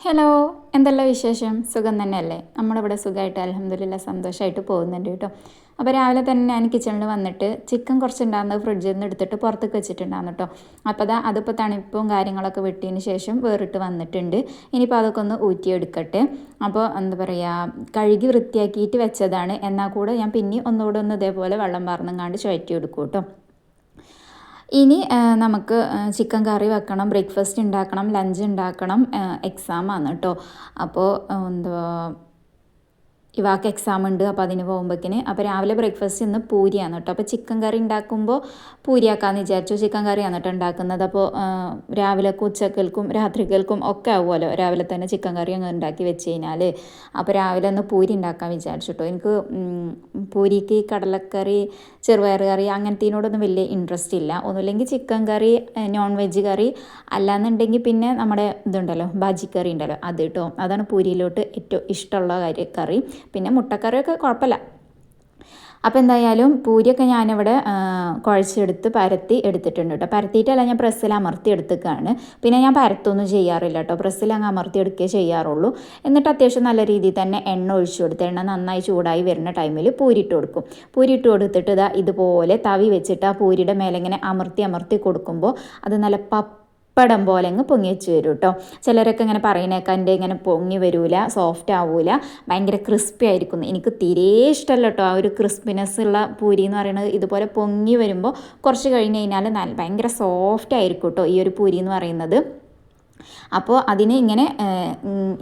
Hello, എന്തെല്ലാം വിശേഷം? സുഖം തന്നെയല്ലേ? നമ്മളിവിടെ സുഖമായിട്ട് അൽഹംദുലില്ലാ സന്തോഷമായിട്ട് പോകുന്നുണ്ട് കേട്ടോ. അപ്പോൾ രാവിലെ തന്നെ ഞാൻ കിച്ചണിൽ വന്നിട്ട് ചിക്കൻ കുറച്ചുണ്ടാകുന്നത് ഫ്രിഡ്ജിൽ നിന്ന് എടുത്തിട്ട് പുറത്തേക്ക് വെച്ചിട്ടുണ്ടാകുന്നു കേട്ടോ. അപ്പോൾ അതിപ്പോൾ തണുപ്പും കാര്യങ്ങളൊക്കെ വെട്ടിയതിന് ശേഷം വേറിട്ട് വന്നിട്ടുണ്ട്. ഇനിയിപ്പോൾ അതൊക്കെ ഒന്ന് ഊറ്റിയെടുക്കട്ടെ. അപ്പോൾ എന്താ പറയുക, കഴുകി വൃത്തിയാക്കിയിട്ട് വെച്ചതാണ്. എന്നാൽ കൂടെ ഞാൻ പിന്നെ ഒന്നുകൂടെ ഒന്ന് ഇതേപോലെ വെള്ളം പാർന്നങ്ങാണ്ട് ചുഴറ്റിയെടുക്കും കേട്ടോ. ഇനി നമുക്ക് ചിക്കൻ കറി വെക്കണം, ബ്രേക്ക്ഫാസ്റ്റ് ഉണ്ടാക്കണം, ലഞ്ച് ഉണ്ടാക്കണം. എക്സാമാണ് കേട്ടോ. അപ്പോൾ എന്തുവാ, ഇവാൾക്ക് എക്സാം ഉണ്ട്. അപ്പോൾ അതിന് പോകുമ്പോഴേക്കിന് അപ്പോൾ രാവിലെ ബ്രേക്ക്ഫാസ്റ്റ് ഇന്ന് പൂരിയാണ് കേട്ടോ. അപ്പോൾ ചിക്കൻ കറി ഉണ്ടാക്കുമ്പോൾ പൂരിയാക്കാമെന്ന് വിചാരിച്ചു. ചിക്കൻ കറിയാണ് കേട്ടോ ഉണ്ടാക്കുന്നത്. അപ്പോൾ രാവിലെക്കും ഉച്ചക്കൽക്കും രാത്രികൾക്കും ഒക്കെ ആവുമല്ലോ രാവിലെ തന്നെ ചിക്കൻ കറി അങ്ങ് ഉണ്ടാക്കി വെച്ച് കഴിഞ്ഞാൽ. അപ്പോൾ രാവിലെ ഒന്ന് പൂരി ഉണ്ടാക്കാൻ വിചാരിച്ചു കേട്ടോ. എനിക്ക് പൂരിക്ക് കടലക്കറി, ചെറുപയർ കറി അങ്ങനത്തേനോടൊന്നും വലിയ ഇൻട്രസ്റ്റ് ഇല്ല. ഒന്നുമില്ലെങ്കിൽ ചിക്കൻ കറി, നോൺ വെജ് കറി, അല്ലാന്നുണ്ടെങ്കിൽ പിന്നെ നമ്മുടെ ഇതുണ്ടല്ലോ ബാജിക്കറി ഉണ്ടല്ലോ അത് കേട്ടോ. അതാണ് പൂരിയിലോട്ട് ഏറ്റവും ഇഷ്ടമുള്ള കറി. പിന്നെ മുട്ടക്കറിയൊക്കെ കുഴപ്പമില്ല. അപ്പോൾ എന്തായാലും പൂരിയൊക്കെ ഞാനിവിടെ കുഴച്ചെടുത്ത് പരത്തി എടുത്തിട്ടുണ്ട് കേട്ടോ. പരത്തിയിട്ടല്ല, ഞാൻ പ്രസ്സിൽ അമർത്തി എടുത്തേക്കാണ്. പിന്നെ ഞാൻ പരത്തൊന്നും ചെയ്യാറില്ല കേട്ടോ, പ്രസ്സിൽ അങ്ങ് അമർത്തി എടുക്കുകയേ ചെയ്യാറുള്ളൂ. എന്നിട്ട് അത്യാവശ്യം നല്ല രീതിയിൽ തന്നെ എണ്ണ ഒഴിച്ചു കൊടുത്ത് എണ്ണ നന്നായി ചൂടായി വരുന്ന ടൈമിൽ പൂരിയിട്ട് കൊടുക്കും. പൂരിയിട്ട് കൊടുത്തിട്ട് ഇതുപോലെ തവി വെച്ചിട്ട് ആ പൂരിയുടെ മേലെ ഇങ്ങനെ അമർത്തി അമർത്തി കൊടുക്കുമ്പോൾ അത് നല്ല പടം പോലെ അങ്ങ് പൊങ്ങി വെച്ച് വരും കേട്ടോ. ചിലരൊക്കെ ഇങ്ങനെ പറയുന്നേക്കാം എൻ്റെ ഇങ്ങനെ പൊങ്ങി വരില്ല, സോഫ്റ്റ് ആവില്ല, ഭയങ്കര ക്രിസ്പി ആയിരിക്കും. എനിക്ക് തീരെ ഇഷ്ടമല്ല കേട്ടോ ആ ഒരു ക്രിസ്പിനെസ് ഉള്ള പൂരി എന്ന് പറയുന്നത്. ഇതുപോലെ പൊങ്ങി വരുമ്പോൾ കുറച്ച് കഴിഞ്ഞ് കഴിഞ്ഞാൽ ഭയങ്കര സോഫ്റ്റ് ആയിരിക്കും കേട്ടോ ഈ ഒരു പൂരി എന്ന് പറയുന്നത്. അപ്പോൾ അതിന് ഇങ്ങനെ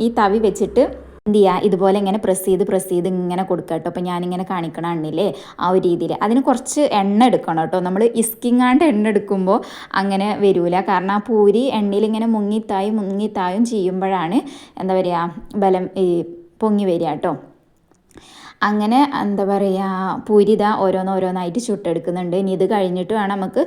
ഈ തവി വെച്ചിട്ട് എന്ത് ചെയ്യുക, ഇതുപോലെ ഇങ്ങനെ പ്രസ് ചെയ്ത് ഇങ്ങനെ കൊടുക്കുക കേട്ടോ. അപ്പോൾ ഞാനിങ്ങനെ കാണിക്കണമെന്നില്ലേ ആ ഒരു രീതിയിൽ. അതിന് കുറച്ച് എണ്ണ എടുക്കണം കേട്ടോ. നമ്മൾ ഇസ്കിങ്ങാണ്ട് എണ്ണ എടുക്കുമ്പോൾ അങ്ങനെ വരില്ല. കാരണം ആ പൂരി എണ്ണയിൽ ഇങ്ങനെ മുങ്ങിത്തായും ചെയ്യുമ്പോഴാണ് എന്താ പറയുക ബലം പൊങ്ങി വരിക കേട്ടോ. അങ്ങനെ എന്താ പറയുക പൂരി ഓരോന്നായിട്ട് ചുട്ടെടുക്കുന്നുണ്ട്. ഇനി ഇത് കഴിഞ്ഞിട്ട് വേണം നമുക്ക്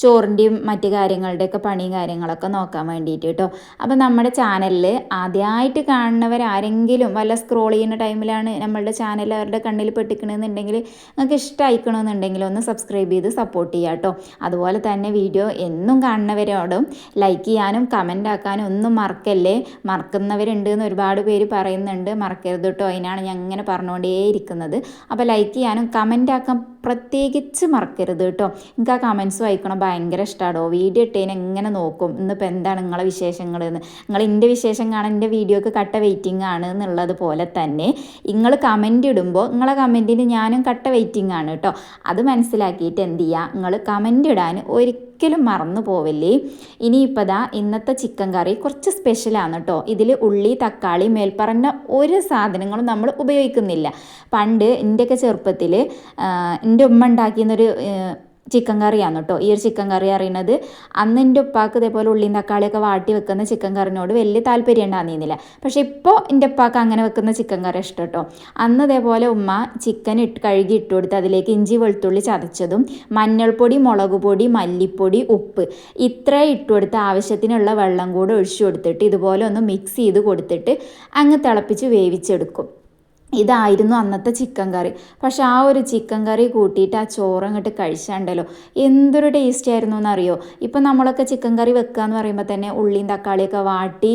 ചോറിൻ്റെയും മറ്റ് കാര്യങ്ങളുടെയൊക്കെ പണിയും കാര്യങ്ങളൊക്കെ നോക്കാൻ വേണ്ടിയിട്ട് കേട്ടോ. അപ്പോൾ നമ്മുടെ ചാനലിൽ ആദ്യമായിട്ട് കാണുന്നവരാരെങ്കിലും വല്ല സ്ക്രോൾ ചെയ്യുന്ന ടൈമിലാണ് നമ്മളുടെ ചാനൽ അവരുടെ കണ്ണിൽ പെട്ടിക്കണമെന്നുണ്ടെങ്കിൽ, നിങ്ങൾക്ക് ഇഷ്ടമായിക്കണമെന്നുണ്ടെങ്കിൽ ഒന്ന് സബ്സ്ക്രൈബ് ചെയ്ത് സപ്പോർട്ട് ചെയ്യുക കേട്ടോ. അതുപോലെ തന്നെ വീഡിയോ എന്നും കാണുന്നവരോടും ലൈക്ക് ചെയ്യാനും കമൻ്റ് ആക്കാനും ഒന്നും മറക്കല്ലേ. മറക്കുന്നവരുണ്ട് എന്ന് ഒരുപാട് പേര് പറയുന്നുണ്ട്, മറക്കരുത് കേട്ടോ. അതിനാണ് ഞാൻ ഇങ്ങനെ പറഞ്ഞുകൊണ്ടേയിരിക്കുന്നത്. അപ്പോൾ ലൈക്ക് ചെയ്യാനും കമൻ്റ് ആക്കാൻ പ്രത്യേകിച്ച് മറക്കരുത് കേട്ടോ. എനിക്ക് ആ കമൻസ് വായിക്കണം ഭയങ്കര ഇഷ്ടമാണോ. വീഡിയോ ഇട്ടതിന് എങ്ങനെ നോക്കും ഇന്നിപ്പോൾ എന്താണ് നിങ്ങളെ വിശേഷങ്ങൾ എന്ന്. നിങ്ങൾ എൻ്റെ വിശേഷം കാണാൻ എൻ്റെ വീഡിയോക്ക് കട്ട വെയിറ്റിംഗ് ആണ് എന്നുള്ളത് പോലെ തന്നെ നിങ്ങൾ കമൻ്റ് ഇടുമ്പോൾ നിങ്ങളെ കമൻറ്റിന് ഞാനും കട്ട വെയിറ്റിംഗ് ആണ് കേട്ടോ. അത് മനസ്സിലാക്കിയിട്ട് എന്ത് ചെയ്യുക, നിങ്ങൾ കമൻ്റ് ഇടാൻ ഒരിക്കലും മറന്നു പോവല്ലേ. ഇനിയിപ്പോൾ ഇന്നത്തെ ചിക്കൻ കറി കുറച്ച് സ്പെഷ്യലാണ് കേട്ടോ. ഇതിൽ ഉള്ളി, തക്കാളി, മേൽപ്പറഞ്ഞ ഒരു സാധനങ്ങളും നമ്മൾ ഉപയോഗിക്കുന്നില്ല. പണ്ട് എൻ്റെയൊക്കെ ചെറുപ്പത്തിൽ എൻ്റെ ഉമ്മ ഉണ്ടാക്കിയെന്നൊരു ചിക്കൻ കറിയാണ് കേട്ടോ. ഈ ഒരു ചിക്കൻ കറി അറിയുന്നത് അന്ന് എൻ്റെ ഉപ്പാക്ക് ഇതേപോലെ ഉള്ളിയും തക്കാളിയൊക്കെ വാട്ടി വെക്കുന്ന ചിക്കൻ കറിനോട് വലിയ താല്പര്യം ഉണ്ടാകുന്നില്ല. പക്ഷേ ഇപ്പോൾ എൻ്റെ ഉപ്പാക്ക് അങ്ങനെ വെക്കുന്ന ചിക്കൻ കറി ഇഷ്ടം കേട്ടോ. അന്ന് ഇതേപോലെ ഉമ്മ ചിക്കൻ കഴുകി ഇട്ട് കൊടുത്ത് അതിലേക്ക് ഇഞ്ചി വെളുത്തുള്ളി ചതച്ചതും മഞ്ഞൾപ്പൊടി, മുളക് പൊടി, മല്ലിപ്പൊടി, ഉപ്പ് ഇത്ര ഇട്ട് കൊടുത്ത് ആവശ്യത്തിനുള്ള വെള്ളം കൂടെ ഒഴിച്ചു കൊടുത്തിട്ട് ഇതുപോലെ ഒന്ന് മിക്സ് ചെയ്ത് കൊടുത്തിട്ട് അങ്ങ് തിളപ്പിച്ച് വേവിച്ചെടുക്കും. ഇതായിരുന്നു അന്നത്തെ ചിക്കൻ കറി. പക്ഷെ ആ ഒരു ചിക്കൻ കറി കൂട്ടിയിട്ട് ആ ചോറങ്ങോട്ട് കഴിച്ചാണ്ടല്ലോ എന്തൊരു ടേസ്റ്റ് ആയിരുന്നു എന്നറിയോ. ഇപ്പം നമ്മളൊക്കെ ചിക്കൻ കറി വെക്കുക എന്ന് പറയുമ്പോൾ തന്നെ ഉള്ളിയും തക്കാളിയൊക്കെ വാട്ടി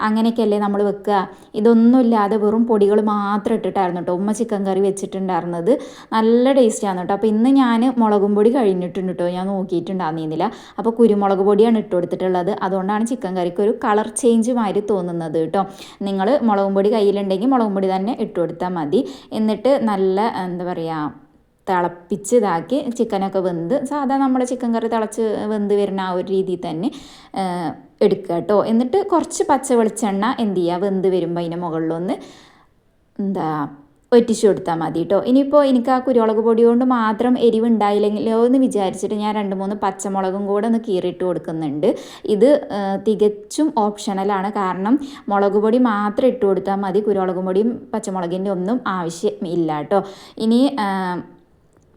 അങ്ങനെയൊക്കെയല്ലേ നമ്മൾ വെക്കുക. ഇതൊന്നുമില്ലാതെ വെറും പൊടികൾ മാത്രം ഇട്ടിട്ടായിരുന്നു കേട്ടോ ഉമ്മ ചിക്കൻ കറി വെച്ചിട്ടുണ്ടായിരുന്നത്. നല്ല ടേസ്റ്റാണ് കേട്ടോ. അപ്പോൾ ഇന്ന് ഞാൻ മുളകും പൊടി കഴിഞ്ഞിട്ടുണ്ട് കേട്ടോ, ഞാൻ നോക്കിയിട്ടുണ്ടായിരുന്നില്ല. അപ്പോൾ കുരുമുളക് പൊടിയാണ് ഇട്ട് കൊടുത്തിട്ടുള്ളത്. അതുകൊണ്ടാണ് ചിക്കൻ കറിക്ക് ഒരു കളർ ചേഞ്ച് മാതിരി തോന്നുന്നത് കേട്ടോ. നിങ്ങൾ മുളകും പൊടി കയ്യിലുണ്ടെങ്കിൽ മുളകും പൊടി തന്നെ ഇട്ട് കൊടുത്താൽ മതി. എന്നിട്ട് നല്ല എന്താ പറയുക തിളപ്പിച്ച് ഇതാക്കി ചിക്കനൊക്കെ വെന്ത് സാധാരണ നമ്മുടെ ചിക്കൻ കറി തിളച്ച് വെന്ത് വരുന്ന ആ ഒരു രീതിയിൽ തന്നെ എടുക്കുക കേട്ടോ. എന്നിട്ട് കുറച്ച് പച്ച വെളിച്ചെണ്ണ എന്ത് ചെയ്യുക, വെന്ത് വരുമ്പോൾ അതിൻ്റെ മുകളിലൊന്ന് ഒറ്റിച്ചു കൊടുത്താൽ മതി കേട്ടോ. ഇനിയിപ്പോൾ എനിക്ക് ആ കുരുമുളക് പൊടി കൊണ്ട് മാത്രം എരിവ് ഉണ്ടായില്ലെങ്കിലോ എന്ന് വിചാരിച്ചിട്ട് ഞാൻ 2-3 പച്ചമുളകും കൂടെ ഒന്ന് കീറിയിട്ട് കൊടുക്കുന്നുണ്ട്. ഇത് തികച്ചും ഓപ്ഷണലാണ്. കാരണം മുളക് പൊടി മാത്രം ഇട്ട് കൊടുത്താൽ മതി, കുരുമുളക് പൊടിയും പച്ചമുളകിൻ്റെ ഒന്നും ആവശ്യമില്ല കേട്ടോ. ഇനി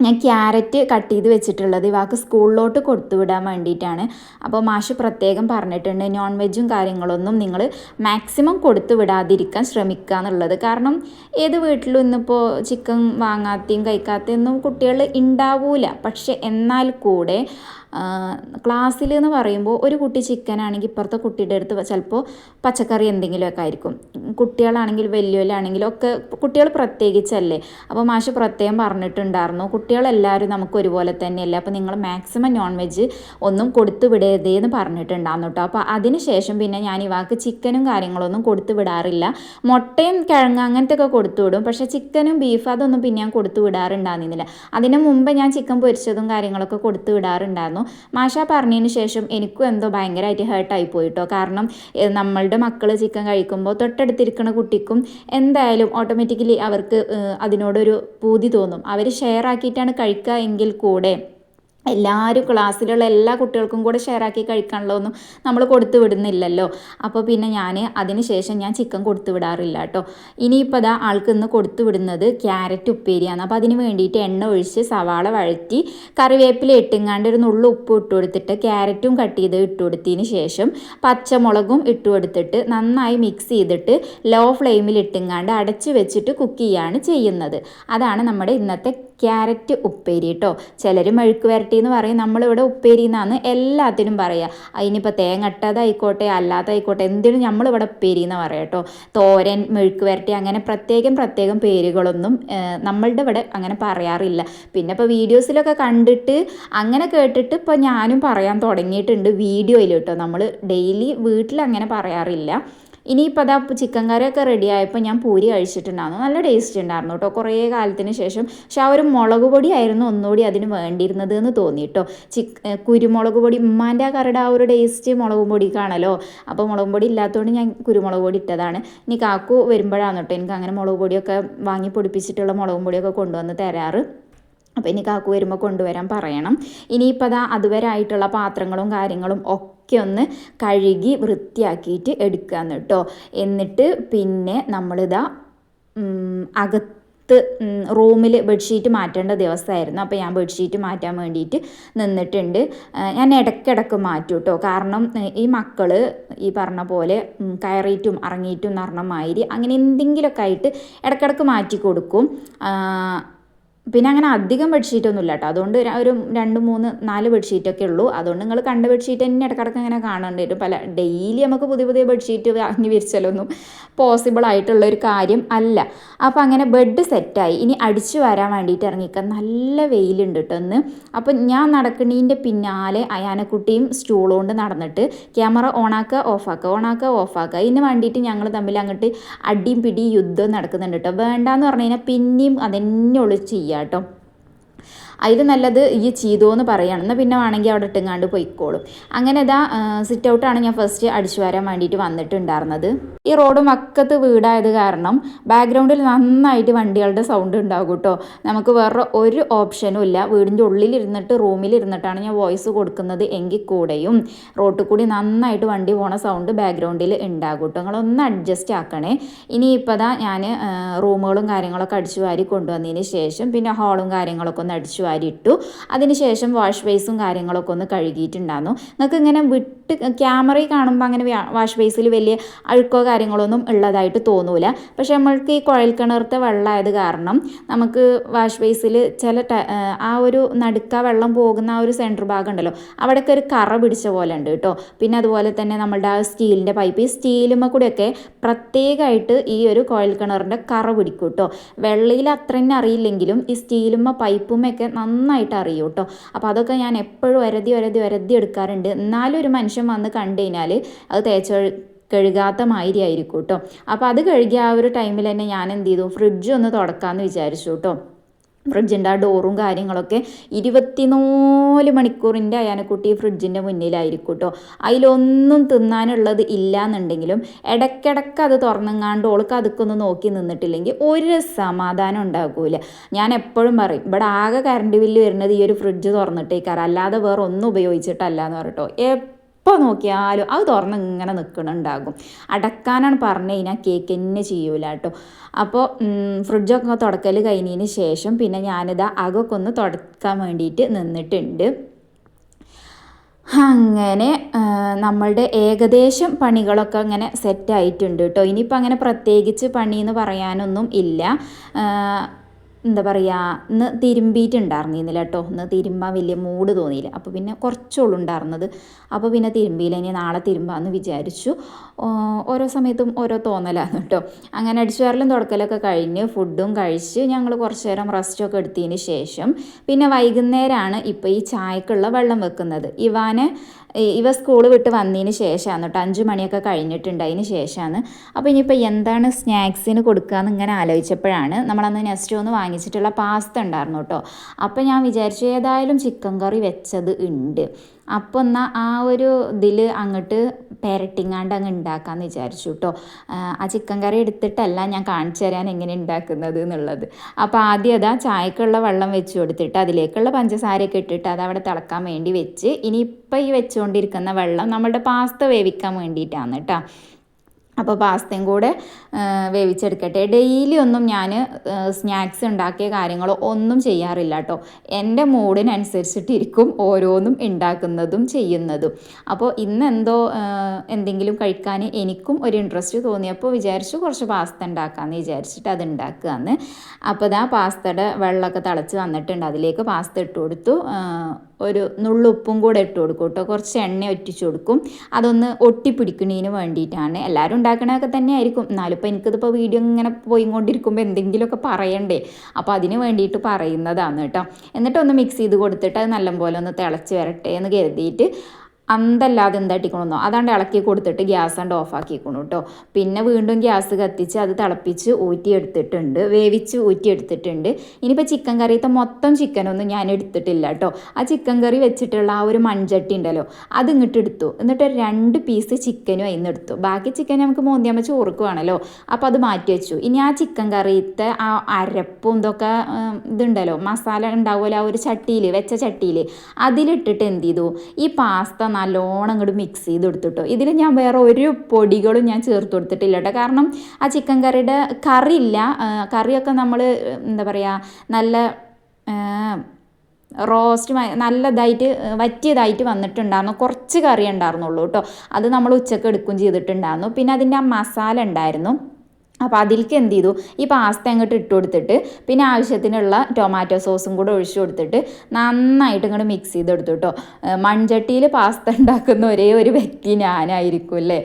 ഞാൻ ക്യാരറ്റ് കട്ട് ചെയ്ത് വെച്ചിട്ടുള്ളത് ഇവാൾക്ക് സ്കൂളിലോട്ട് കൊടുത്തു വിടാൻ വേണ്ടിയിട്ടാണ്. അപ്പോൾ മാഷ് പ്രത്യേകം പറഞ്ഞിട്ടുണ്ട് നോൺ വെജും കാര്യങ്ങളൊന്നും നിങ്ങൾ മാക്സിമം കൊടുത്തു വിടാതിരിക്കാൻ ശ്രമിക്കുക എന്നുള്ളത്. കാരണം ഏത് വീട്ടിലും ഇന്നിപ്പോൾ ചിക്കൻ വാങ്ങാത്തയും കഴിക്കാത്തയൊന്നും കുട്ടികൾ ഉണ്ടാവില്ല. പക്ഷെ എന്നാൽ കൂടെ ക്ലാസ്സിൽ എന്ന് പറയുമ്പോൾ ഒരു കുട്ടി ചിക്കൻ ആണെങ്കിൽ ഇപ്പുറത്തെ കുട്ടിയുടെ അടുത്ത് ചിലപ്പോൾ പച്ചക്കറി എന്തെങ്കിലുമൊക്കെ ആയിരിക്കും. കുട്ടികളാണെങ്കിൽ വലിയവരാണെങ്കിലും ഒക്കെ കുട്ടികൾ പ്രത്യേകിച്ചല്ലേ. അപ്പോൾ മാഷ് പ്രത്യേകം പറഞ്ഞിട്ടുണ്ടായിരുന്നു കുട്ടികളെല്ലാവരും നമുക്ക് ഒരുപോലെ തന്നെയല്ലേ, അപ്പോൾ നിങ്ങൾ മാക്സിമം നോൺ വെജ് ഒന്നും കൊടുത്തു വിടരുതേന്ന് പറഞ്ഞിട്ടുണ്ടായിരുന്നു കേട്ടോ. അപ്പോൾ അതിന് ശേഷം പിന്നെ ഞാൻ ഇവാൾക്ക് ചിക്കനും കാര്യങ്ങളൊന്നും കൊടുത്തു വിടാറില്ല. മുട്ടയും കിഴങ്ങ് അങ്ങനത്തെ ഒക്കെ കൊടുത്തു വിടും. പക്ഷേ ചിക്കനും ബീഫ് അതൊന്നും പിന്നെ ഞാൻ കൊടുത്തു വിടാറുണ്ടായിരുന്നില്ല. അതിന് മുമ്പ് ഞാൻ ചിക്കൻ പൊരിച്ചതും കാര്യങ്ങളൊക്കെ കൊടുത്തു വിടാറുണ്ടായിരുന്നു. മാഷ പറഞ്ഞതിന് ശേഷം എനിക്കും എന്തോ ഭയങ്കരമായിട്ട് ഹേർട്ടായി പോയിട്ടോ. കാരണം നമ്മളുടെ മക്കൾ ചിക്കൻ കഴിക്കുമ്പോൾ തൊട്ടടുത്തിരിക്കുന്ന കുട്ടിക്കും എന്തായാലും ഓട്ടോമാറ്റിക്കലി അവർക്ക് അതിനോടൊരു പൂതി തോന്നും. അവർ ഷെയർ ആക്കിയിട്ടാണ് കഴിക്കുക എങ്കിൽ കൂടെ എല്ലാവരും ക്ലാസ്സിലുള്ള എല്ലാ കുട്ടികൾക്കും കൂടെ ഷെയറാക്കി കഴിക്കാനുള്ളതൊന്നും നമ്മൾ കൊടുത്തു വിടുന്നില്ലല്ലോ. അപ്പോൾ പിന്നെ അതിന് ശേഷം ഞാൻ ചിക്കൻ കൊടുത്തു വിടാറില്ല കേട്ടോ. ഇനിയിപ്പോൾ ആൾക്ക് ഇന്ന് കൊടുത്തു വിടുന്നത് ക്യാരറ്റ് ഉപ്പേരിയാണ്. അപ്പോൾ അതിന് വേണ്ടിയിട്ട് എണ്ണ ഒഴിച്ച് സവാള വഴറ്റി കറിവേപ്പില ഇട്ടുങ്ങാണ്ട് ഒരു നുള്ളു ഉപ്പ് ഇട്ട് കൊടുത്തിട്ട് ക്യാരറ്റും കട്ട് ചെയ്ത് ഇട്ട് കൊടുത്തതിന് ശേഷം പച്ചമുളകും ഇട്ട് കൊടുത്തിട്ട് നന്നായി മിക്സ് ചെയ്തിട്ട് ലോ ഫ്ലെയിമിൽ ഇട്ടുങ്ങാണ്ട് അടച്ച് വെച്ചിട്ട് കുക്ക് ചെയ്യാണ് ചെയ്യുന്നത്. അതാണ് നമ്മുടെ ഇന്നത്തെ ക്യാരറ്റ് ഉപ്പേരി കേട്ടോ. ചിലർ മെഴുക്ക് വരട്ടി എന്ന് പറയും, നമ്മളിവിടെ ഉപ്പേരി എന്നാണ് എല്ലാത്തിനും പറയുക. അതിനിപ്പോൾ തേങ്ങട്ടതായിക്കോട്ടെ അല്ലാത്തതായിക്കോട്ടെ എന്തിനും നമ്മളിവിടെ ഉപ്പേരി എന്ന് പറയാം കേട്ടോ. തോരൻ, മെഴുക്ക് വരട്ടി അങ്ങനെ പ്രത്യേകം പേരുകളൊന്നും നമ്മളുടെ ഇവിടെ അങ്ങനെ പറയാറില്ല. പിന്നെ ഇപ്പോൾ വീഡിയോസിലൊക്കെ കണ്ടിട്ട് അങ്ങനെ കേട്ടിട്ട് ഇപ്പോൾ ഞാനും പറയാൻ തുടങ്ങിയിട്ടുണ്ട് വീഡിയോയിൽ കേട്ടോ. നമ്മൾ ഡെയിലി വീട്ടിൽ അങ്ങനെ പറയാറില്ല. ഇനിയിപ്പോൾ ചിക്കൻ കറിയൊക്കെ റെഡി ആയപ്പോൾ ഞാൻ പൂരി കഴിച്ചിട്ടുണ്ടായിരുന്നു. നല്ല ടേസ്റ്റ് ഉണ്ടായിരുന്നു കേട്ടോ കുറേ കാലത്തിന് ശേഷം. പക്ഷെ ആ ഒരു മുളക് പൊടി ആയിരുന്നു ഒന്നുകൂടി അതിന് വേണ്ടിയിരുന്നത് എന്ന് തോന്നി കേട്ടോ. കുരുമുളക് പൊടി ഉമ്മാൻ്റെ ആ കറിയുടെ ആ ഒരു ടേസ്റ്റ് മുളക് പൊടിക്കാണല്ലോ. അപ്പോൾ മുളക് പൊടി ഇല്ലാത്തതുകൊണ്ട് ഞാൻ കുരുമുളക് പൊടി ഇട്ടതാണ്. ഇനി കാക്കു വരുമ്പോഴാണ് കേട്ടോ എനിക്ക് അങ്ങനെ മുളക് പൊടിയൊക്കെ വാങ്ങി പൊടിപ്പിച്ചിട്ടുള്ള മുളക് പൊടിയൊക്കെ കൊണ്ടുവന്ന് തരാറ്. അപ്പോൾ ഇനി കാക്കു വരുമ്പോൾ കൊണ്ടുവരാൻ പറയണം. ഇനിയിപ്പോൾ അതുവരെ ആയിട്ടുള്ള പാത്രങ്ങളും കാര്യങ്ങളും ഒക്കെ ഒന്ന് കഴുകി വൃത്തിയാക്കിയിട്ട് എടുക്കാന്ന് കേട്ടോ. എന്നിട്ട് പിന്നെ നമ്മളിതാ അകത്ത് റൂമിൽ ബെഡ്ഷീറ്റ് മാറ്റേണ്ട ദിവസമായിരുന്നു. അപ്പോൾ ഞാൻ ബെഡ്ഷീറ്റ് മാറ്റാൻ വേണ്ടിയിട്ട് നിന്നിട്ടുണ്ട്. ഞാൻ ഇടയ്ക്കിടയ്ക്ക് മാറ്റും കേട്ടോ. കാരണം ഈ മക്കൾ ഈ പറഞ്ഞ പോലെ കയറിയിട്ടും ഇറങ്ങിയിട്ടും നർണമാതിരി അങ്ങനെ എന്തെങ്കിലുമൊക്കെ ആയിട്ട് ഇടയ്ക്കിടയ്ക്ക് മാറ്റി കൊടുക്കും. പിന്നെ അങ്ങനെ അധികം ബെഡ്ഷീറ്റൊന്നും ഇല്ല കേട്ടോ. അതുകൊണ്ട് ഒരു 2, 3, 4 ബെഡ്ഷീറ്റൊക്കെ ഉള്ളൂ. അതുകൊണ്ട് നിങ്ങൾ കണ്ട ബെഡ്ഷീറ്റ് തന്നെ ഇടക്കിടക്ക് ഇങ്ങനെ കാണേണ്ടി വരും. ഡെയിലി നമുക്ക് പുതിയ ബെഡ്ഷീറ്റ് വാങ്ങി വിരിച്ചാലൊന്നും പോസിബിൾ ആയിട്ടുള്ള ഒരു കാര്യം അല്ല. അപ്പോൾ അങ്ങനെ ബെഡ് സെറ്റായി. ഇനി അടിച്ചു വരാൻ വേണ്ടിയിട്ട് ഇറങ്ങിക്കാൻ നല്ല വെയിലുണ്ട് കേട്ടോ ഇന്ന്. അപ്പം ഞാൻ നടക്കുന്നതിൻ്റെ പിന്നാലെ അയാനക്കുട്ടിയും സ്റ്റൂൾ കൊണ്ട് നടന്നിട്ട് ക്യാമറ ഓണാക്കുക ഇതിന് വേണ്ടിയിട്ട് ഞങ്ങൾ തമ്മിൽ അങ്ങോട്ട് അടിയും പിടിയും യുദ്ധം നടക്കുന്നുണ്ട് കേട്ടോ. വേണ്ടാന്ന് പറഞ്ഞു കഴിഞ്ഞാൽ പിന്നെയും അതെന്നെ ഉള്ളു ചെയ്യുക കേട്ടോ. അതിൽ നല്ലത് ഈ ചെയ്തോന്ന് പറയുകയാണ്. എന്നാൽ പിന്നെ വേണമെങ്കിൽ അവിടെ ഇട്ടുങ്ങാണ്ട് പോയിക്കോളും. അങ്ങനെ സിറ്റ് ഔട്ടാണ് ഞാൻ ഫസ്റ്റ് അടിച്ചു വരാൻ വേണ്ടിയിട്ട് വന്നിട്ടുണ്ടായിരുന്നത്. ഈ റോഡ് മക്കത്ത് വീടായത് കാരണം ബാക്ക്ഗ്രൗണ്ടിൽ നന്നായിട്ട് വണ്ടികളുടെ സൗണ്ട് ഉണ്ടാകും കേട്ടോ. നമുക്ക് വേറെ ഒരു ഓപ്ഷനും ഇല്ല. വീടിൻ്റെ ഉള്ളിലിരുന്നിട്ട് റൂമിലിരുന്നിട്ടാണ് ഞാൻ വോയിസ് കൊടുക്കുന്നത് എങ്കിൽ കൂടെയും റോട്ടിൽ കൂടി നന്നായിട്ട് വണ്ടി പോണ സൗണ്ട് ബാക്ക്ഗ്രൗണ്ടിൽ ഉണ്ടാകും കേട്ടോ. നിങ്ങളൊന്ന് അഡ്ജസ്റ്റ് ആക്കണേ. ഇനിയിപ്പോൾ ഞാൻ റൂമുകളും കാര്യങ്ങളൊക്കെ അടിച്ചു വാരി കൊണ്ടുവന്നതിന് ശേഷം പിന്നെ ഹാളും കാര്യങ്ങളൊക്കെ ഒന്ന് അടിച്ചു വാരിയിട്ടു. അതിനുശേഷം വാഷ് ബേസും കാര്യങ്ങളൊക്കെ ഒന്ന് കഴുകിയിട്ടുണ്ടായിരുന്നു. നിങ്ങൾക്ക് ഇങ്ങനെ വിട്ട് ക്യാമറയിൽ കാണുമ്പോൾ അങ്ങനെ വാഷ് ബേസിൽ വലിയ അഴുക്കോ കാര്യങ്ങളൊന്നും ഉള്ളതായിട്ട് തോന്നൂല. പക്ഷെ നമ്മൾക്ക് ഈ കുഴൽ കിണർത്തെ വെള്ളമായത് കാരണം നമുക്ക് വാഷ് ബേസിൽ ചില ആ ഒരു നടുക്ക വെള്ളം പോകുന്ന ആ ഒരു സെൻറ്റർ ഭാഗം ഉണ്ടല്ലോ, അവിടെയൊക്കെ ഒരു കറ പിടിച്ച പോലെ ഉണ്ട് കേട്ടോ. പിന്നെ അതുപോലെ തന്നെ നമ്മളുടെ ആ സ്റ്റീലിൻ്റെ പൈപ്പ്, ഈ സ്റ്റീലുമ്മ കൂടെയൊക്കെ പ്രത്യേകമായിട്ട് ഈ ഒരു കുഴൽ കിണറിൻ്റെ കറ പിടിക്കും കേട്ടോ. വെള്ളയിൽ അത്ര തന്നെ അറിയില്ലെങ്കിലും ഈ സ്റ്റീലുമ്മ പൈപ്പുമ്മയൊക്കെ നന്നായിട്ട് അറിയും കേട്ടോ. അപ്പോൾ അതൊക്കെ ഞാൻ എപ്പോഴും ഒരതി എടുക്കാറുണ്ട്. എന്നാലും ഒരു മനുഷ്യൻ വന്ന് കണ്ടു കഴിഞ്ഞാൽ അത് കഴുകാത്ത മാതിരി ആയിരിക്കും കേട്ടോ. അപ്പോൾ അത് കഴുകിയ ആ ഒരു ടൈമിൽ തന്നെ ഞാൻ എന്ത് ചെയ്തു, ഫ്രിഡ്ജ് ഒന്ന് തുടക്കാമെന്ന് വിചാരിച്ചു കേട്ടോ. ഫ്രിഡ്ജിൻ്റെ ആ ഡോറും കാര്യങ്ങളൊക്കെ 24 മണിക്കൂറിൻ്റെ അയാനക്കുട്ടി ഫ്രിഡ്ജിൻ്റെ മുന്നിലായിരിക്കും കേട്ടോ. അതിലൊന്നും തിന്നാനുള്ളത് ഇല്ലയെന്നുണ്ടെങ്കിലും ഇടയ്ക്കിടയ്ക്ക് അത് തുറന്നെങ്ങാണ്ട് ഓൾക്ക് അതൊക്കെ ഒന്ന് നോക്കി നിന്നിട്ടില്ലെങ്കിൽ ഒരു സമാധാനം ഉണ്ടാകൂല. ഞാൻ എപ്പോഴും പറയും ഇവിടെ ആകെ കറണ്ട് ബില്ല് വരുന്നത് ഈ ഒരു ഫ്രിഡ്ജ് തുറന്നിട്ടേക്കാറ്, അല്ലാതെ വേറെ ഒന്നും ഉപയോഗിച്ചിട്ടല്ല എന്ന് പറയട്ടോ. എപ്പോൾ നോക്കിയാലും അത് തുറന്ന് ഇങ്ങനെ നിൽക്കണുണ്ടാകും. അടക്കാനാണ് പറഞ്ഞു കഴിഞ്ഞാൽ കേക്ക് തന്നെ ചെയ്യൂല കേട്ടോ. അപ്പോൾ ഫ്രിഡ്ജൊക്കെ തുടക്കൽ കഴിഞ്ഞതിന് ശേഷം പിന്നെ ഞാനിതാ അകൊക്കെ ഒന്ന് തുടക്കാൻ വേണ്ടിയിട്ട് നിന്നിട്ടുണ്ട്. അങ്ങനെ നമ്മളുടെ ഏകദേശം പണികളൊക്കെ അങ്ങനെ സെറ്റായിട്ടുണ്ട് കേട്ടോ. ഇനിയിപ്പോൾ അങ്ങനെ പ്രത്യേകിച്ച് പണിയെന്ന് പറയാനൊന്നും ഇല്ല. എന്താ പറയുക, ഇന്ന് തിരുമ്പിയിട്ടുണ്ടായിരുന്നില്ല കേട്ടോ. ഇന്ന് തിരുമ്പാൻ വലിയ മൂഡ് തോന്നിയില്ല. അപ്പോൾ പിന്നെ കുറച്ചുള്ളൂ ഉണ്ടായിരുന്നത്. അപ്പോൾ പിന്നെ തിരുമ്പിയില്ല, ഇനി നാളെ തിരുമ്പാമെന്ന് വിചാരിച്ചു. ഓരോ സമയത്തും ഓരോ തോന്നലാണ് കേട്ടോ. അങ്ങനെ അടിച്ചു വാരലും തുടക്കലൊക്കെ കഴിഞ്ഞ് ഫുഡും കഴിച്ച് ഞങ്ങൾ കുറച്ച് നേരം റെസ്റ്റൊക്കെ എടുത്തതിന് ശേഷം പിന്നെ വൈകുന്നേരമാണ് ഇപ്പോൾ ഈ ചായക്കുള്ള വെള്ളം വെക്കുന്നത്. ഇവ സ്കൂൾ വിട്ട് വന്നതിന് ശേഷമാണ് കേട്ടോ. 5 മണിയൊക്കെ കഴിഞ്ഞിട്ടുണ്ട്. അതിന് ശേഷമാണ്. അപ്പോൾ ഇനിയിപ്പോൾ എന്താണ് സ്നാക്സിന് കൊടുക്കുകയെന്ന് ഇങ്ങനെ ആലോചിച്ചപ്പോഴാണ് നമ്മളന്ന് നെസ്റ്റോന്ന് വാങ്ങിച്ചിട്ടുള്ള പാസ്ത ഉണ്ടായിരുന്നു കേട്ടോ. അപ്പോൾ ഞാൻ വിചാരിച്ചു ഏതായാലും ചിക്കൻ കറി വെച്ചത് ഉണ്ട്, അപ്പോൾ എന്നാൽ ആ ഒരു ഇതിൽ അങ്ങോട്ട് പെരട്ടിങ്ങാണ്ട് അങ്ങ് ഉണ്ടാക്കാമെന്ന് വിചാരിച്ചു കേട്ടോ. ആ ചിക്കൻ കറി എടുത്തിട്ടല്ല ഞാൻ കാണിച്ചു തരാൻ എങ്ങനെ ഉണ്ടാക്കുന്നത് എന്നുള്ളത്. അപ്പോൾ ആദ്യം അതാ ചായക്കുള്ള വെള്ളം വെച്ച് കൊടുത്തിട്ട് അതിലേക്കുള്ള പഞ്ചസാരയൊക്കെ ഇട്ടിട്ട് അത് അവിടെ തിളക്കാൻ വേണ്ടി വെച്ച്, ഇനിയിപ്പോൾ ഈ വെച്ചുകൊണ്ടിരിക്കുന്ന വെള്ളം നമ്മളുടെ പാസ്ത വേവിക്കാൻ വേണ്ടിയിട്ടാണ് കേട്ടോ. അപ്പോൾ പാസ്തയും കൂടെ വേവിച്ചെടുക്കട്ടെ. ഡെയിലി ഒന്നും ഞാൻ സ്നാക്സ് ഉണ്ടാക്കിയ കാര്യങ്ങളോ ഒന്നും ചെയ്യാറില്ല കേട്ടോ. എൻ്റെ മൂഡിനനുസരിച്ചിട്ടിരിക്കും ഓരോന്നും ഉണ്ടാക്കുന്നതും ചെയ്യുന്നതും. അപ്പോൾ ഇന്നെന്തോ എന്തെങ്കിലും കഴിക്കാൻ എനിക്കും ഒരു ഇൻട്രസ്റ്റ് തോന്നിയപ്പോൾ വിചാരിച്ചു കുറച്ച് പാസ്ത ഉണ്ടാക്കാമെന്ന് വിചാരിച്ചിട്ട് അത് ഉണ്ടാക്കുകയെന്ന്. അപ്പോൾ ഇതാ പാസ്തയുടെ വെള്ളമൊക്കെ തിളച്ച് വന്നിട്ടുണ്ട്. അതിലേക്ക് പാസ്ത ഇട്ട് കൊടുത്തു. ഒരു നുള്ളുപ്പും കൂടെ ഇട്ട് കൊടുക്കും കേട്ടോ. കുറച്ച് എണ്ണ ഒറ്റിച്ച് കൊടുക്കും. അതൊന്ന് ഒട്ടിപ്പിടിക്കുന്നതിന് വേണ്ടിയിട്ടാണ്. എല്ലാവരും ഉണ്ടാക്കണതൊക്കെ തന്നെ ആയിരിക്കും. എന്നാലും ഇപ്പോൾ എനിക്കിതിപ്പോൾ വീഡിയോ ഇങ്ങനെ പോയിക്കൊണ്ടിരിക്കുമ്പോൾ എന്തെങ്കിലുമൊക്കെ പറയണ്ടേ, അപ്പോൾ അതിന് വേണ്ടിയിട്ട് പറയുന്നതാണ് കേട്ടോ. എന്നിട്ടൊന്ന് മിക്സ് ചെയ്ത് കൊടുത്തിട്ട് അത് നല്ലപോലെ ഒന്ന് തിളച്ച് വരട്ടെ എന്ന് കരുതിയിട്ട് അന്തല്ലാതെ എന്താട്ടിക്കണമെന്നോ അതാണ്ട് ഇളക്കി കൊടുത്തിട്ട് ഗ്യാസ് കണ്ട് ഓഫാക്കിക്കണം കേട്ടോ. പിന്നെ വീണ്ടും ഗ്യാസ് കത്തിച്ച് അത് തിളപ്പിച്ച് ഊറ്റിയെടുത്തിട്ടുണ്ട്, വേവിച്ച് ഊറ്റിയെടുത്തിട്ടുണ്ട്. ഇനിയിപ്പോൾ ചിക്കൻ കറിയത്തെ മൊത്തം ചിക്കനൊന്നും ഞാൻ എടുത്തിട്ടില്ല കേട്ടോ. ആ ചിക്കൻ കറി വെച്ചിട്ടുള്ള ആ ഒരു മൺചട്ടി ഉണ്ടല്ലോ അത് ഇങ്ങോട്ട് എടുത്തു. എന്നിട്ട് 2 പീസ് ചിക്കനും അതിന് എടുത്തു. ബാക്കി ചിക്കൻ നമുക്ക് മോന്തിയാകുമ്പോൾ ചോറുക്ക് വേണമല്ലോ, അപ്പോൾ അത് മാറ്റി വെച്ചു. ഇനി ആ ചിക്കൻ കറിയത്തെ ആ അരപ്പും ഇതൊക്കെ ഇതുണ്ടല്ലോ മസാല ഉണ്ടാവുമല്ലോ, ആ ഒരു ചട്ടിയിൽ വെച്ച ചട്ടിയിൽ അതിലിട്ടിട്ട് എന്ത് ചെയ്തു, ഈ പാസ്ത നല്ലോണം അങ്ങോട്ട് മിക്സ് ചെയ്ത് കൊടുത്തിട്ടോ. ഇതിൽ ഞാൻ വേറെ ഒരു പൊടികളും ഞാൻ ചേർത്ത് കൊടുത്തിട്ടില്ല കേട്ടോ. കാരണം ആ ചിക്കൻ കറിയുടെ കറിയില്ല, കറിയൊക്കെ നമ്മൾ എന്താ പറയുക നല്ല റോസ്റ്റ് നല്ലതായിട്ട് വറ്റിയതായിട്ട് വന്നിട്ടുണ്ടായിരുന്നു. കുറച്ച് കറി ഉണ്ടായിരുന്നുള്ളൂ കേട്ടോ. അത് നമ്മൾ ഉച്ചക്ക് എടുക്കുകയും ചെയ്തിട്ടുണ്ടായിരുന്നു. പിന്നെ അതിൻ്റെ ആ മസാല ഉണ്ടായിരുന്നു. അപ്പോൾ അതിലേക്ക് എന്ത് ചെയ്തു, ഈ പാസ്ത അങ്ങോട്ട് ഇട്ട് കൊടുത്തിട്ട് പിന്നെ ആവശ്യത്തിനുള്ള ടൊമാറ്റോ സോസും കൂടെ ഒഴിച്ചു കൊടുത്തിട്ട് നന്നായിട്ട് ഇങ്ങോട്ട് മിക്സ് ചെയ്തെടുത്തു കേട്ടോ. മൺചട്ടിയിൽ പാസ്ത ഉണ്ടാക്കുന്ന ഒരേ ഒരു വ്യക്തി ഞാനായിരിക്കും അല്ലേ.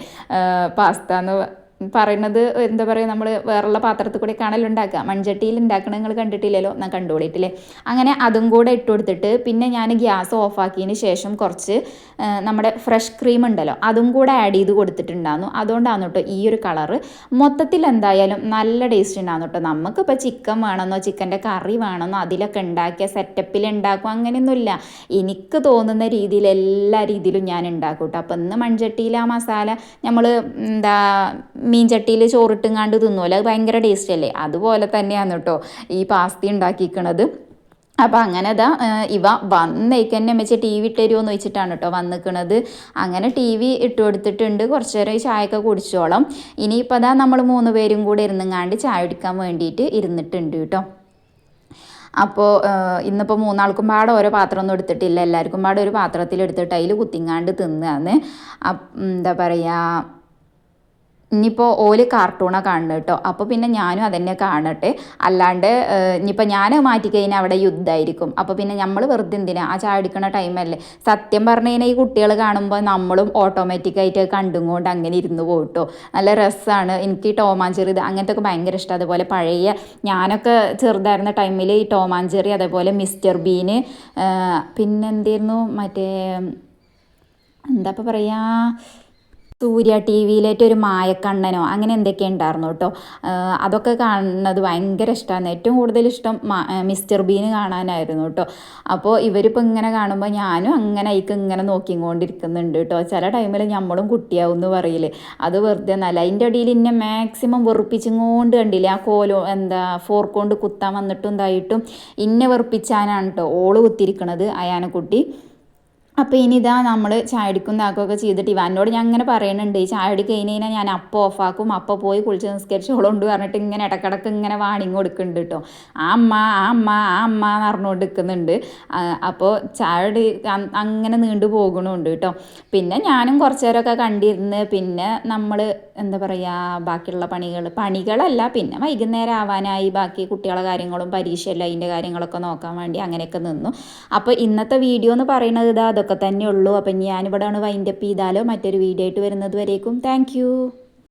പാസ്ത എന്ന് പറയുന്നത് എന്താ പറയുക, നമ്മൾ വേറുള്ള പാത്രത്തിൽ കൂടെ കാണലുണ്ടാക്കുക, മൺചട്ടിയിൽ ഉണ്ടാക്കണം നിങ്ങൾ കണ്ടിട്ടില്ലല്ലോ, ഞാൻ കണ്ടുപിടിയിട്ടില്ലേ. അങ്ങനെ അതും കൂടെ ഇട്ട് കൊടുത്തിട്ട് പിന്നെ ഞാൻ ഗ്യാസ് ഓഫാക്കിയതിന് ശേഷം കുറച്ച് നമ്മുടെ ഫ്രഷ് ക്രീം ഉണ്ടല്ലോ അതും കൂടെ ആഡ് ചെയ്ത് കൊടുത്തിട്ടുണ്ടായിരുന്നു. അതുകൊണ്ടാണ് കേട്ടോ ഈ ഒരു കളറ്. മൊത്തത്തിൽ എന്തായാലും നല്ല ടേസ്റ്റ് ഉണ്ടാകുന്നു കേട്ടോ. നമുക്കിപ്പോൾ ചിക്കൻ വേണമെന്നോ ചിക്കൻ്റെ കറി വേണമെന്നോ അതിലൊക്കെ ഉണ്ടാക്കിയ സെറ്റപ്പിൽ ഉണ്ടാക്കും അങ്ങനെയൊന്നുമില്ല. എനിക്ക് തോന്നുന്ന രീതിയിൽ എല്ലാ രീതിയിലും ഞാൻ ഉണ്ടാക്കും കേട്ടോ. അപ്പോൾ ഇന്ന് മൺചട്ടിയിൽ ആ മസാല നമ്മൾ എന്താ മീൻ ചട്ടിയിൽ ചോറിട്ടുങ്ങാണ്ട് തിന്നുമല്ലോ, അത് ഭയങ്കര ടേസ്റ്റ് അല്ലേ. അതുപോലെ തന്നെയാണ് കേട്ടോ ഈ പാസ്ത ഉണ്ടാക്കിയിരിക്കണത്. അപ്പോൾ അങ്ങനെ ഇതാ ഇവ വന്നേക്ക് തന്നെ വെച്ച് ടി വി ഇട്ടുതരുമോ എന്ന് വെച്ചിട്ടാണ് കേട്ടോ വന്നിക്കണത്. അങ്ങനെ ടി വി ഇട്ട് കൊടുത്തിട്ടുണ്ട്. കുറച്ച് നേരം ഈ ചായയൊക്കെ കുടിച്ചോളം. ഇനിയിപ്പോൾ അതാ നമ്മൾ 3 പേരും കൂടെ ഇരുന്നങ്ങാണ്ട് ചായ കുടിക്കാൻ വേണ്ടിയിട്ട് ഇരുന്നിട്ടുണ്ട് കേട്ടോ. അപ്പോൾ ഇന്നിപ്പോൾ 3 ആൾക്കും പാടെ ഓരോ പാത്രമൊന്നും എടുത്തിട്ടില്ല, എല്ലാവർക്കും പാടെ ഒരു പാത്രത്തിൽ എടുത്തിട്ട് അതിൽ കുത്തിങ്ങാണ്ട് തിന്നാന്ന്. എന്താ പറയുക, ഇനിയിപ്പോൾ ഓല് കാർട്ടൂണാണ് കാണുന്നത് കേട്ടോ. അപ്പോൾ പിന്നെ ഞാനും അതന്നെ കാണട്ടെ. അല്ലാണ്ട് ഇനിയിപ്പോൾ ഞാൻ മാറ്റിക്കഴിഞ്ഞാൽ അവിടെ യുദ്ധമായിരിക്കും. അപ്പോൾ പിന്നെ നമ്മൾ വെറുതെ എന്തിനാ ആ ചായ അടിക്കണ ടൈമല്ലേ. സത്യം പറഞ്ഞു കഴിഞ്ഞാൽ ഈ കുട്ടികൾ കാണുമ്പോൾ നമ്മളും ഓട്ടോമാറ്റിക്കായിട്ട് കണ്ടും കൊണ്ട് അങ്ങനെ ഇരുന്ന് പോയിട്ടോ. നല്ല രസമാണ്. എനിക്ക് ഈ ടോം ആൻഡ് ജെറി അങ്ങനത്തെ ഒക്കെ ഭയങ്കര ഇഷ്ടം. അതുപോലെ പഴയ ഞാനൊക്കെ ചെറുതായിരുന്ന ടൈമിൽ ഈ ടോം ആൻഡ് ജെറി, അതേപോലെ മിസ്റ്റർ ബീന്, പിന്നെ എന്തായിരുന്നു മറ്റേ എന്താ ഇപ്പോൾ പറയുക, സൂര്യ ടി വിയിലേറ്റ് ഒരു മായക്കണ്ണനോ അങ്ങനെ എന്തൊക്കെ ഉണ്ടായിരുന്നു കേട്ടോ. അതൊക്കെ കാണുന്നത് ഭയങ്കര ഇഷ്ടമാണ്. ഏറ്റവും കൂടുതൽ ഇഷ്ടം മിസ്റ്റർ ബീന് കാണാനായിരുന്നു കേട്ടോ. അപ്പോൾ ഇവരിപ്പോൾ ഇങ്ങനെ കാണുമ്പോൾ ഞാനും അങ്ങനെ അതിക്ക് ഇങ്ങനെ നോക്കിക്കൊണ്ടിരിക്കുന്നുണ്ട് കേട്ടോ. ചില ടൈമിൽ നമ്മളും കുട്ടിയാവും എന്ന് പറയില്ലേ, അത് വെറുതെ നല്ല. അതിൻ്റെ ഇടയിൽ ഇന്നെ മാക്സിമം വെറുപ്പിച്ചുകൊണ്ട് കണ്ടില്ലേ, ആ കോലോ എന്താ ഫോർക്കൊണ്ട് കുത്താൻ വന്നിട്ടും ഇതായിട്ടും ഇന്നെ വെറുപ്പിച്ചാനാണ് കേട്ടോ ഓള് കുത്തിരിക്കണത്, അയാനക്കുട്ടി. അപ്പോൾ ഇനി ഇതാ നമ്മൾ ചായ അടിക്കും ഇതാക്കുകയൊക്കെ ചെയ്തിട്ട് ഇവാനോട് ഞാൻ ഇങ്ങനെ പറയുന്നുണ്ട് ഈ ചായ അടി കഴിഞ്ഞ് കഴിഞ്ഞാൽ ഞാൻ അപ്പോൾ ഓഫാക്കും അപ്പോൾ പോയി കുളിച്ച് നിസ്കരിച്ചോളുണ്ട് പറഞ്ഞിട്ട് ഇങ്ങനെ ഇടക്കിടക്ക് ഇങ്ങനെ വാണിങ് കൊടുക്കുന്നുണ്ട് കേട്ടോ. ആ അമ്മ ആ അമ്മ ആ അമ്മ എന്ന് പറഞ്ഞുകൊണ്ട് നിൽക്കുന്നുണ്ട്. അപ്പോൾ ചായ അടി അങ്ങനെ നീണ്ടു പോകണമുണ്ട് കേട്ടോ. പിന്നെ ഞാനും കുറച്ച് നേരമൊക്കെ കണ്ടിരുന്ന് പിന്നെ നമ്മൾ എന്താ പറയുക ബാക്കിയുള്ള പണികളല്ല പിന്നെ വൈകുന്നേരം ആവാനായി ബാക്കി കുട്ടികളെ കാര്യങ്ങളും പരീക്ഷയല്ല അതിൻ്റെ കാര്യങ്ങളൊക്കെ നോക്കാൻ വേണ്ടി അങ്ങനെയൊക്കെ നിന്നു. അപ്പോൾ ഇന്നത്തെ വീഡിയോ എന്ന് പറയുന്നത് ഇതാ അതൊക്കെ തന്നെ ഉള്ളൂ. അപ്പം ഞാനിവിടെ വൈൻഡപ്പ് ചെയ്താലോ മറ്റൊരു വീഡിയോ ആയിട്ട് വരുന്നത് വരേക്കും താങ്ക്